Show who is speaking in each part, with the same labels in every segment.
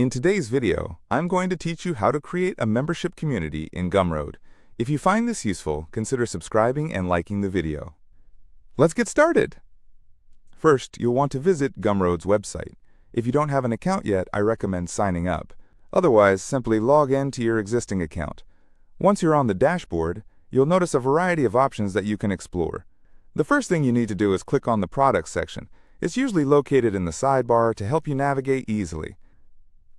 Speaker 1: In today's video, I'm going to teach you how to create a membership community in Gumroad. If you find this useful, consider subscribing and liking the video. Let's get started! First, you'll want to visit Gumroad's website. If you don't have an account yet, I recommend signing up. Otherwise, simply log in to your existing account. Once you're on the dashboard, you'll notice a variety of options that you can explore. The first thing you need to do is click on the Products section. It's usually located in the sidebar to help you navigate easily.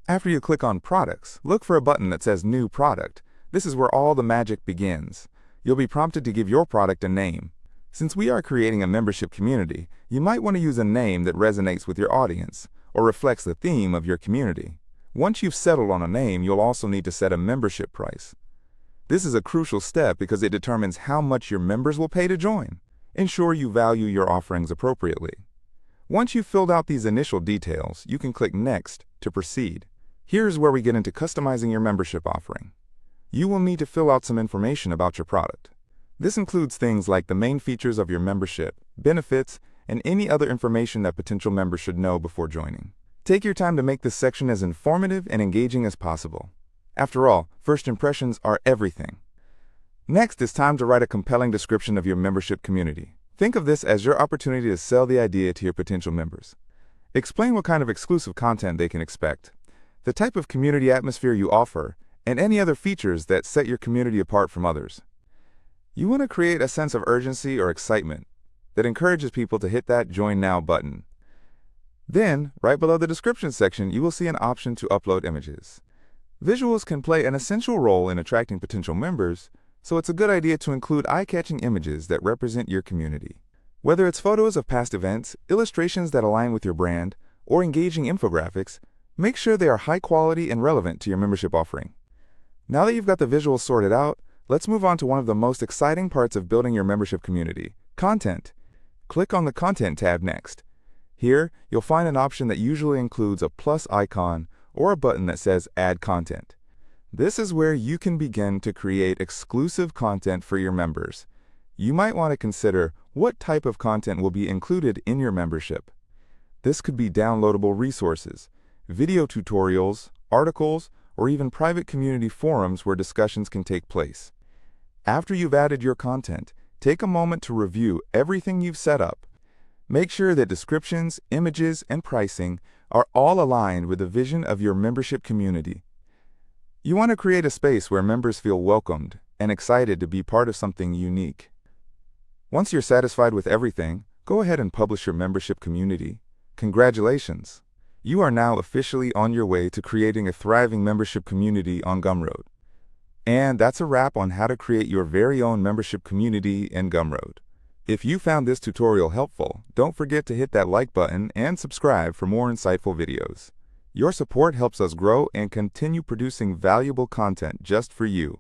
Speaker 1: After you click on Products, look for a button that says New Product. This is where all the magic begins. You'll be prompted to give your product a name. Since we are creating a membership community, you might want to use a name that resonates with your audience or reflects the theme of your community. Once you've settled on a name, you'll also need to set a membership price. This is a crucial step because it determines how much your members will pay to join. Ensure you value your offerings appropriately. Once you've filled out these initial details, you can click Next to proceed. Here's where we get into customizing your membership offering. You will need to fill out some information about your product. This includes things like the main features of your membership, benefits, and any other information that potential members should know before joining. Take your time to make this section as informative and engaging as possible. After all, first impressions are everything. Next, it's time to write a compelling description of your membership community. Think of this as your opportunity to sell the idea to your potential members. Explain what kind of exclusive content they can expect, the type of community atmosphere you offer, and any other features that set your community apart from others. You want to create a sense of urgency or excitement that encourages people to hit that Join Now button. Then, right below the description section, you will see an option to upload images. Visuals can play an essential role in attracting potential members, so it's a good idea to include eye-catching images that represent your community. Whether it's photos of past events, illustrations that align with your brand, or engaging infographics, make sure they are high quality and relevant to your membership offering. Now that you've got the visuals sorted out, let's move on to one of the most exciting parts of building your membership community: content. Click on the Content tab next. Here, you'll find an option that usually includes a plus icon or a button that says Add Content. This is where you can begin to create exclusive content for your members. You might want to consider what type of content will be included in your membership. This could be downloadable resources, video tutorials, articles, or even private community forums where discussions can take place. After you've added your content, take a moment to review everything you've set up. Make sure that descriptions, images, and pricing are all aligned with the vision of your membership community. You want to create a space where members feel welcomed and excited to be part of something unique. Once you're satisfied with everything, go ahead and publish your membership community. Congratulations! You are now officially on your way to creating a thriving membership community on Gumroad. And that's a wrap on how to create your very own membership community in Gumroad. If you found this tutorial helpful, don't forget to hit that like button and subscribe for more insightful videos. Your support helps us grow and continue producing valuable content just for you.